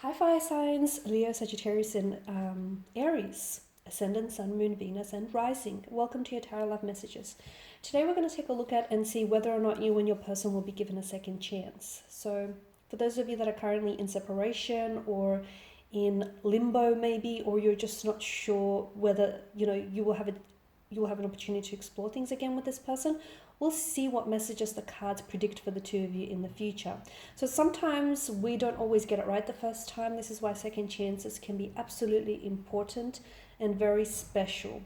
Hi, fire signs, Leo, Sagittarius, and Aries, Ascendant, Sun, Moon, Venus, and Rising. Welcome to your Tarot Love Messages. Today we're going to take a look at and see whether or not you and your person will be given a second chance. So for those of you that are currently in separation or in limbo maybe, or you're just not sure whether, you will have an opportunity to explore things again with this person, we'll see what messages the cards predict for the two of you in the future. So sometimes we don't always get it right the first time. This is why second chances can be absolutely important and very special.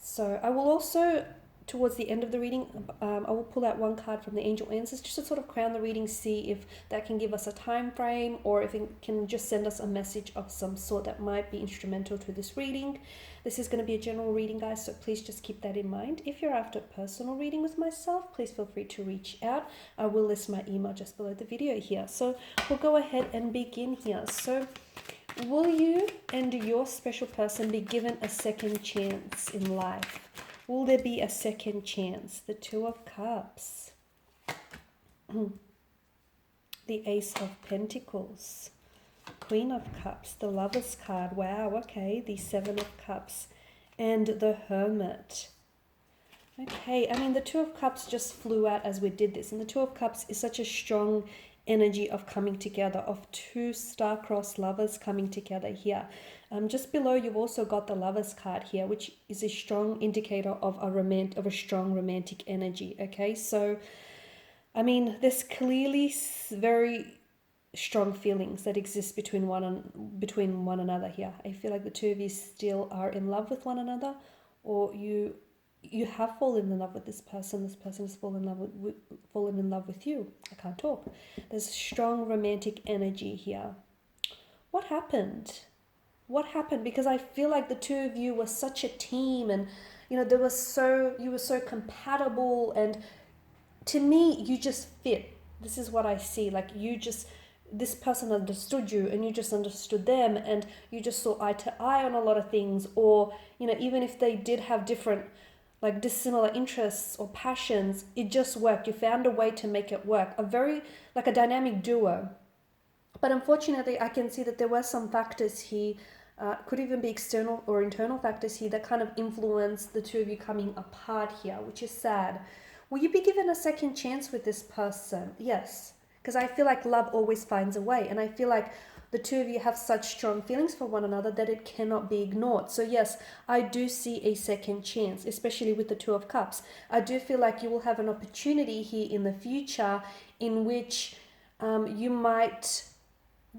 So I will also, towards the end of the reading, I will pull out one card from the Angel Answers just to sort of crown the reading, see if that can give us a time frame or if it can just send us a message of some sort that might be instrumental to this reading. This is going to be a general reading, guys, so please just keep that in mind. If you're after a personal reading with myself, please feel free to reach out. I will list my email just below the video here. So we'll go ahead and begin here. So will you and your special person be given a second chance in life? Will there be a second chance? The Two of Cups. The Ace of Pentacles. Queen of Cups. The Lover's card. Wow, okay. The Seven of Cups. And the Hermit. Okay, I mean, the Two of Cups just flew out as we did this. And the Two of Cups is such a strong energy of coming together, of two star-crossed lovers coming together here. Just below, you've also got the Lover's card here, which is a strong indicator of a strong romantic energy. Okay, so I mean, there's clearly very strong feelings that exist between one another here. I feel like the two of you still are in love with one another, or you have fallen in love with this person. This person has fallen in love with you. I can't talk. There's a strong romantic energy here. What happened? What happened? Because I feel like the two of you were such a team, and you were so compatible, and to me, you just fit. This is what I see. Like this person understood you, and you just understood them, and you just saw eye to eye on a lot of things. Or even if they did have different, like dissimilar interests or passions, it just worked. You found a way to make it work. A dynamic duo. But unfortunately, I can see that there were some factors here, could even be external or internal factors here, that kind of influence the two of you coming apart here, which is sad. Will you be given a second chance with this person? Yes, because I feel like love always finds a way, and I feel like the two of you have such strong feelings for one another that it cannot be ignored. So yes, I do see a second chance, especially with the Two of Cups. I do feel like you will have an opportunity here in the future in which you might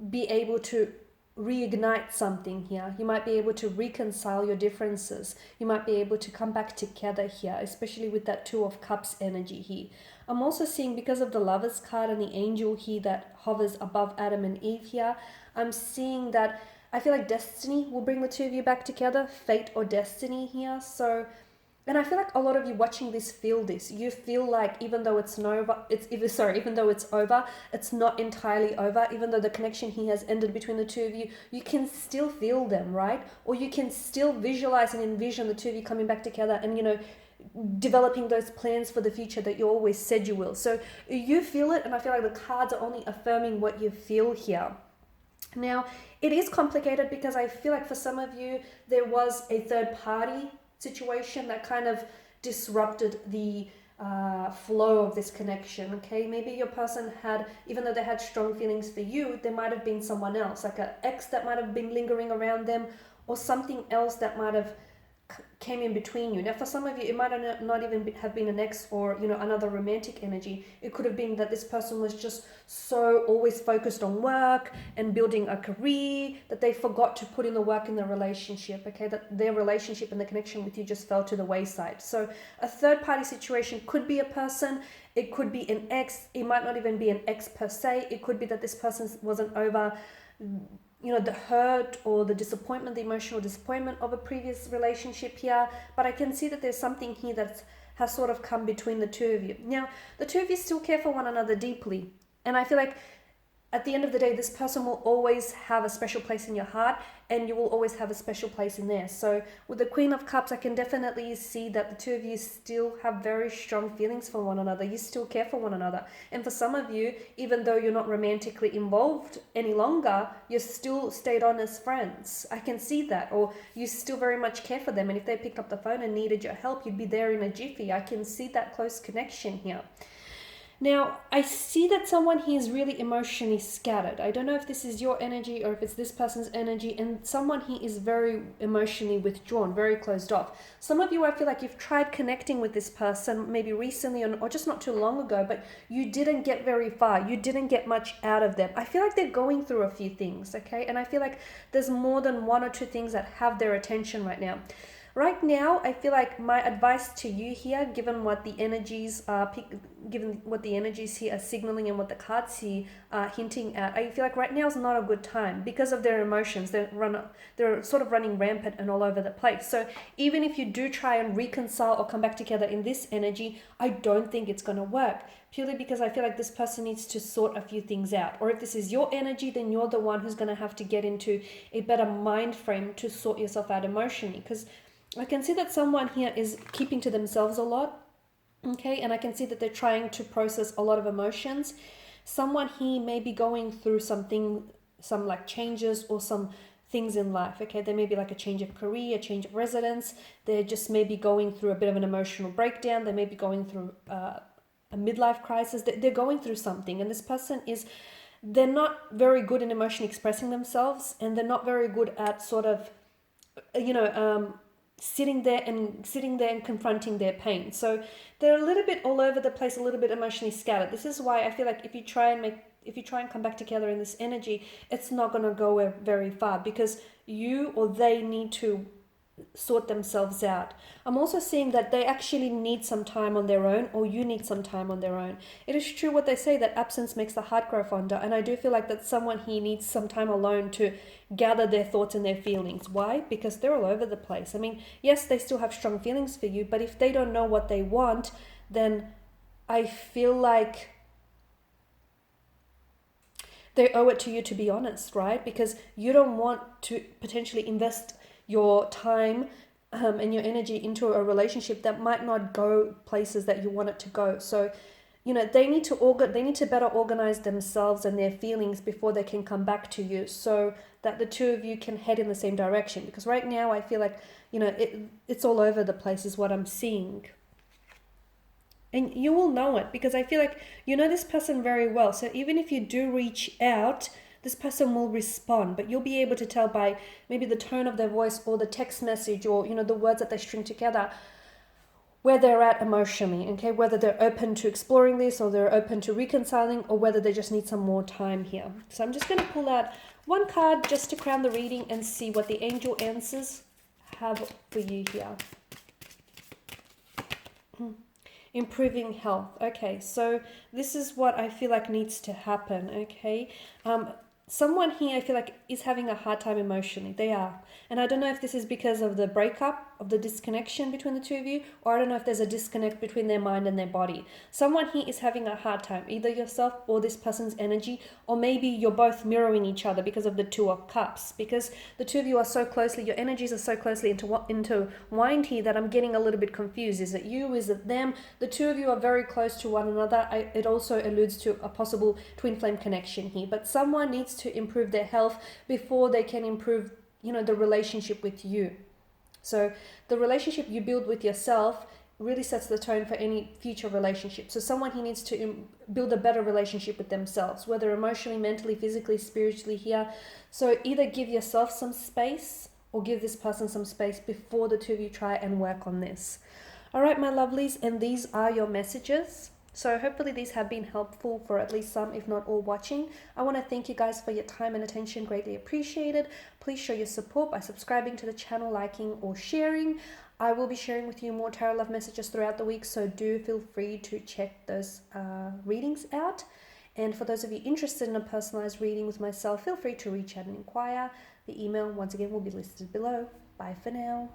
be able to reignite something here. You might be able to reconcile your differences. You might be able to come back together here, especially with that Two of Cups energy here. I'm also seeing, because of the Lover's card and the angel here that hovers above Adam and Eve here, I'm seeing that I feel like destiny will bring the two of you back together, fate or destiny here. So, and I feel like a lot of you watching this feel this. You feel like even though it's over, it's not entirely over. Even though the connection here has ended between the two of you, you can still feel them, right? Or you can still visualize and envision the two of you coming back together and, developing those plans for the future that you always said you will. So you feel it, and I feel like the cards are only affirming what you feel here. Now, it is complicated because I feel like for some of you, there was a third party situation that kind of disrupted the flow of this connection. Okay, maybe your person had, even though they had strong feelings for you, there might have been someone else, like an ex that might have been lingering around them, or something else that might have came in between you. Now, for some of you, it might not even have been an ex or another romantic energy. It could have been that this person was just so always focused on work and building a career that they forgot to put in the work in the relationship. Okay, that their relationship and the connection with you just fell to the wayside. So a third party situation could be a person, it could be an ex, it might not even be an ex per se. It could be that this person wasn't over the hurt or the disappointment, the emotional disappointment of a previous relationship here. But I can see that there's something here that has sort of come between the two of you. Now, the two of you still care for one another deeply. And I feel like at the end of the day, this person will always have a special place in your heart, and you will always have a special place in there. So with the Queen of Cups, I can definitely see that the two of you still have very strong feelings for one another. You still care for one another. And for some of you, even though you're not romantically involved any longer, you're still stayed on as friends. I can see that. Or you still very much care for them. And if they picked up the phone and needed your help, you'd be there in a jiffy. I can see that close connection here. Now, I see that someone here is really emotionally scattered. I don't know if this is your energy or if it's this person's energy, and someone here is very emotionally withdrawn, very closed off. Some of you, I feel like you've tried connecting with this person maybe recently or just not too long ago, but you didn't get very far. You didn't get much out of them. I feel like they're going through a few things, okay? And I feel like there's more than one or two things that have their attention right now. Right now, I feel like my advice to you here, given what the energies here are signaling and what the cards here are hinting at, I feel like right now is not a good time because of their emotions. They're sort of running rampant and all over the place. So even if you do try and reconcile or come back together in this energy, I don't think it's going to work. Purely because I feel like this person needs to sort a few things out. Or if this is your energy, then you're the one who's going to have to get into a better mind frame to sort yourself out emotionally. Because I can see that someone here is keeping to themselves a lot, okay? And I can see that they're trying to process a lot of emotions. Someone here may be going through some like changes or some things in life, okay? There may be like a change of career, a change of residence. They're just maybe going through a bit of an emotional breakdown. They may be going through a midlife crisis. They're going through something, and this person they're not very good in emotionally expressing themselves, and they're not very good at sort of, sitting there and confronting their pain. So they're a little bit all over the place, a little bit emotionally scattered. This is why I feel like if you try and come back together in this energy, it's not going to go very far, because you or they need to sort themselves out. I'm also seeing that they actually need some time on their own, or you need some time on their own. It is true what they say, that absence makes the heart grow fonder, and I do feel like that someone here needs some time alone to gather their thoughts and their feelings. Why? Because they're all over the place. I mean, yes, they still have strong feelings for you, but if they don't know what they want, then I feel like they owe it to you to be honest, right? Because you don't want to potentially invest your time and your energy into a relationship that might not go places that you want it to go. So, they need to better organize themselves and their feelings before they can come back to you, so that the two of you can head in the same direction. Because right now I feel like, it's all over the place is what I'm seeing. And you will know it, because I feel like you know this person very well. So even if you do reach out, this person will respond, but you'll be able to tell by maybe the tone of their voice or the text message, or the words that they string together, where they're at emotionally, okay? Whether they're open to exploring this, or they're open to reconciling, or whether they just need some more time here. So I'm just going to pull out one card just to crown the reading and see what the angel answers have for you here. Improving health. Okay, so this is what I feel like needs to happen, okay? Someone here I feel like is having a hard time emotionally. They are. And I don't know if this is because of the breakup, of the disconnection between the two of you, or I don't know if there's a disconnect between their mind and their body. Someone here is having a hard time, either yourself or this person's energy, or maybe you're both mirroring each other because of the Two of Cups. Because the two of you are so closely, your energies are so closely intertwined here that I'm getting a little bit confused. Is it you? Is it them? The two of you are very close to one another. It also alludes to a possible twin flame connection here. But someone needs to improve their health before they can improve, the relationship with you. So the relationship you build with yourself really sets the tone for any future relationship. So someone here needs to build a better relationship with themselves, whether emotionally, mentally, physically, spiritually here. So either give yourself some space or give this person some space before the two of you try and work on this. All right, my lovelies, and these are your messages. So hopefully these have been helpful for at least some, if not all, watching. I want to thank you guys for your time and attention, greatly appreciated. Please show your support by subscribing to the channel, liking or sharing. I will be sharing with you more tarot love messages throughout the week, so do feel free to check those readings out. And for those of you interested in a personalized reading with myself, feel free to reach out and inquire. The email, once again, will be listed below. Bye for now.